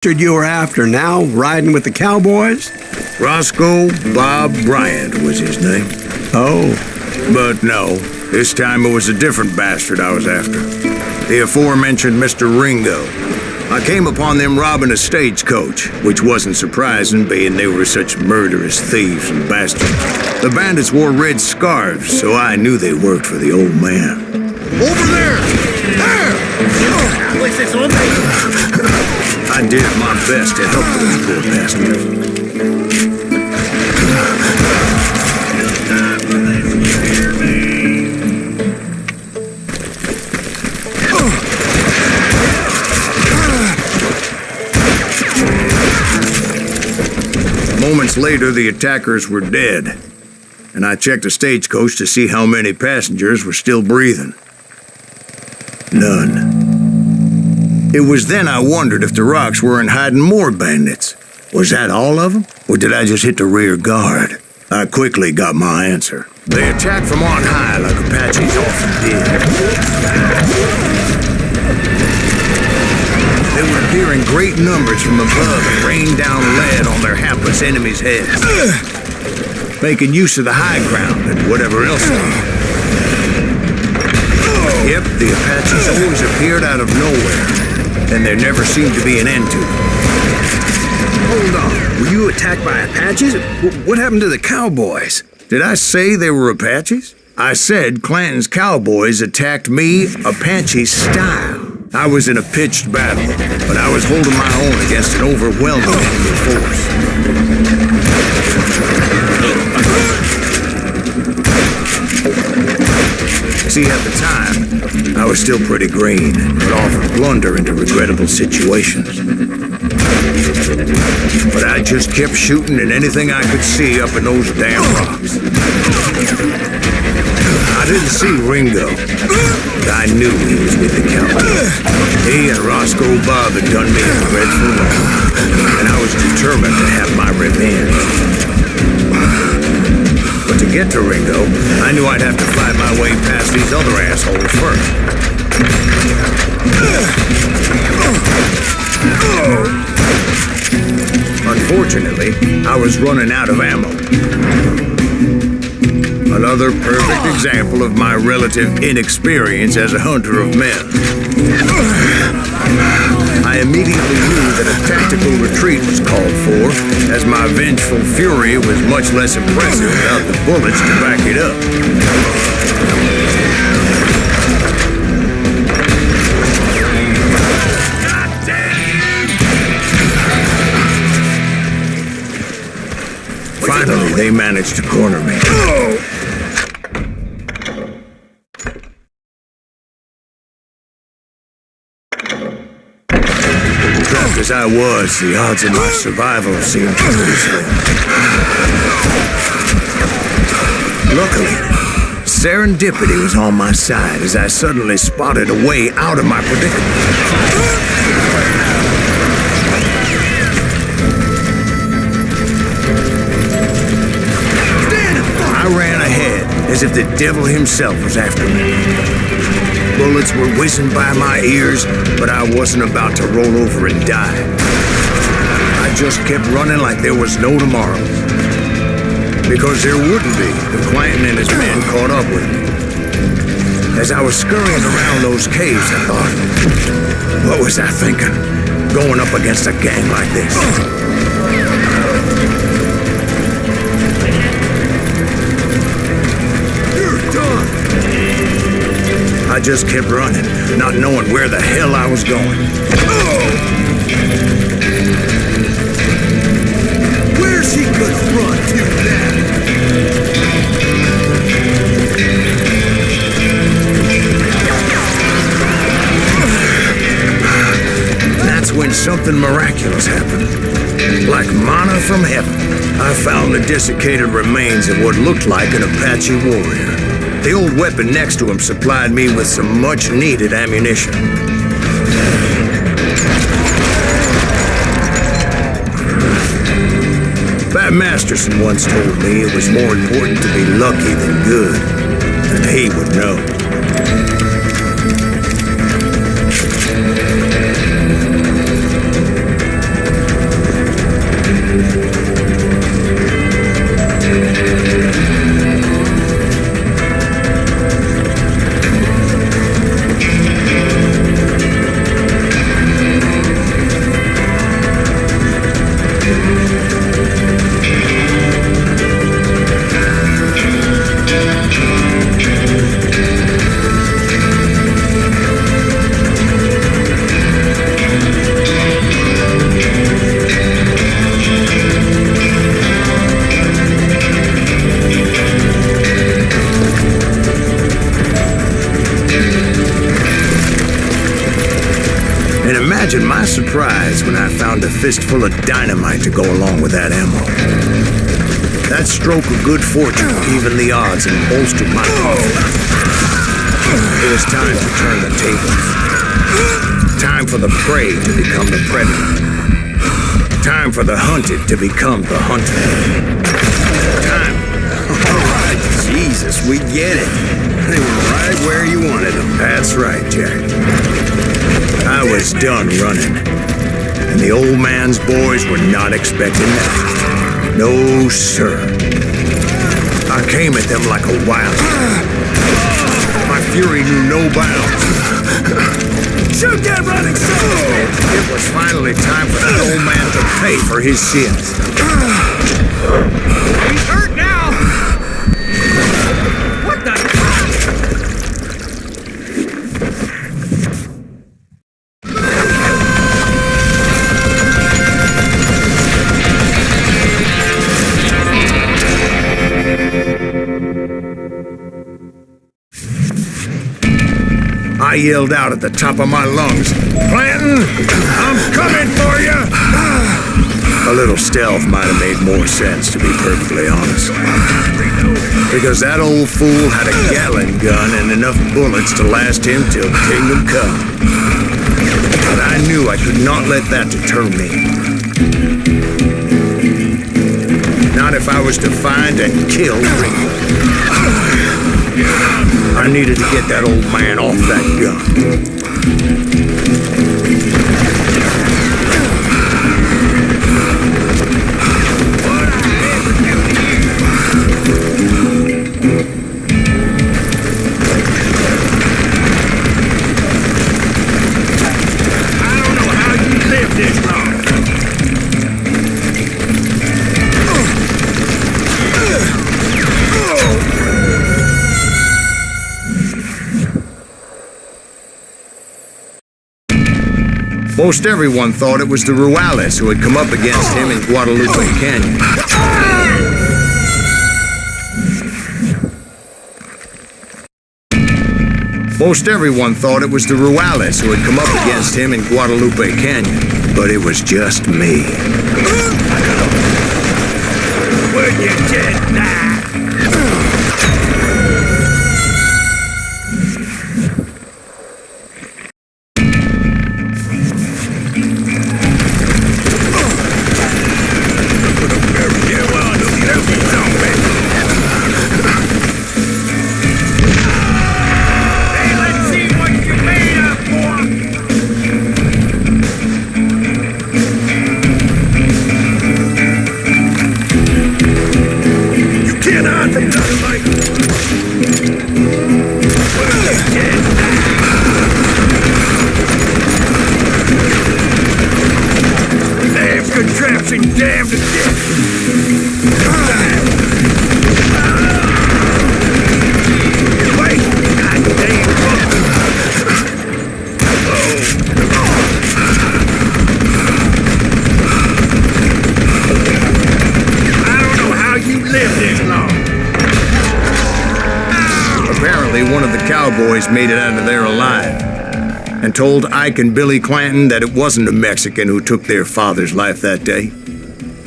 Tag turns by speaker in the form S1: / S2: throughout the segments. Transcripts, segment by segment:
S1: You were after now, riding with the cowboys?
S2: Roscoe Bob Bryant was his name.
S1: Oh.
S2: But no, this time it was a different bastard I was after. The aforementioned Mr. Ringo. I came upon them robbing a stagecoach, which wasn't surprising, being they were such murderous thieves and bastards. The bandits wore red scarves, so I knew they worked for the old man.
S3: Over there! There!
S2: I did my best to help those poor bastards. Moments later, the attackers were dead, and I checked the stagecoach to see how many passengers were still breathing. None. It was then I wondered if the rocks weren't hiding more bandits. Was that all of them? Or did I just hit the rear guard? I quickly got my answer. They attacked from on high like Apaches often did. They would appear in great numbers from above and rain down lead on their hapless enemies' heads, making use of the high ground and whatever else they had. Yep, the Apaches always appeared out of nowhere, and there never seemed to be an end to it.
S1: Hold on. Were you attacked by Apaches? What happened to the cowboys?
S2: Did I say they were Apaches? I said Clanton's cowboys attacked me Apache style. I was in a pitched battle, but I was holding my own against an overwhelming enemy force. See, at the time, I was still pretty green and would often blunder into regrettable situations. But I just kept shooting at anything I could see up in those damn rocks. I didn't see Ringo, but I knew he was with the cowboys. He and Roscoe Bob had done me a dreadful wrong, and I was determined to have my revenge. But to get to Ringo, I knew I'd have to fight my way past these other assholes first. Unfortunately, I was running out of ammo. Another perfect example of my relative inexperience as a hunter of men. I immediately knew that a tactical retreat was called for, as my vengeful fury was much less impressive without the bullets to back it up. Finally, they managed to corner me. Trapped as I was, the odds of my survival seemed pretty slim. Luckily, serendipity was on my side as I suddenly spotted a way out of my predicament. I ran ahead as if the devil himself was after me. Bullets were whizzing by my ears, but I wasn't about to roll over and die. I just kept running like there was no tomorrow. Because there wouldn't be if Clanton and his men caught up with me. As I was scurrying around those caves, I thought, what was I thinking? Going up against a gang like this? I just kept running, not knowing where the hell I was going.
S3: Where's he gonna run to now?
S2: That's when something miraculous happened. Like manna from heaven, I found the desiccated remains of what looked like an Apache warrior. The old weapon next to him supplied me with some much-needed ammunition. Bat Masterson once told me it was more important to be lucky than good, and he would know. found a fistful of dynamite to go along with that ammo. That stroke of good fortune evened the odds and bolstered my confidence. It was time to turn the tables. Time for the prey to become the predator. Time for the hunted to become the hunted. Time.
S1: All right, Jesus, we get it. They were right where you wanted them.
S2: That's right, Jack. I was done running. And the old man's boys were not expecting that. No, sir. I came at them like a wild. My fury knew no bounds.
S3: Shoot that running son!
S2: It was finally time for that old man to pay for his sins.
S3: He's hurt now! What the?
S2: I yelled out at the top of my lungs, "Clanton, I'm coming for you!" A little stealth might have made more sense, to be perfectly honest. Because that old fool had a Gatling gun and enough bullets to last him till kingdom come. But I knew I could not let that deter me. Not if I was to find and kill Ringo. I needed to get that old man off that gun.
S3: I don't know how you lived this long.
S2: Most everyone thought it was the Ruales who had come up against him in Guadalupe Canyon. Most everyone thought it was the Ruales who had come up against him in Guadalupe Canyon, but it was just me.
S3: Would you just die? Contraption damned to death! Wait! God damn! I don't know how you lived this long.
S2: Apparently, one of the cowboys made it out of there alive and told Ike and Billy Clanton that it wasn't a Mexican who took their father's life that day.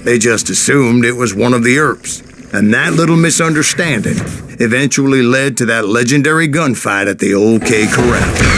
S2: They just assumed it was one of the Earps, and that little misunderstanding eventually led to that legendary gunfight at the Old K Corral.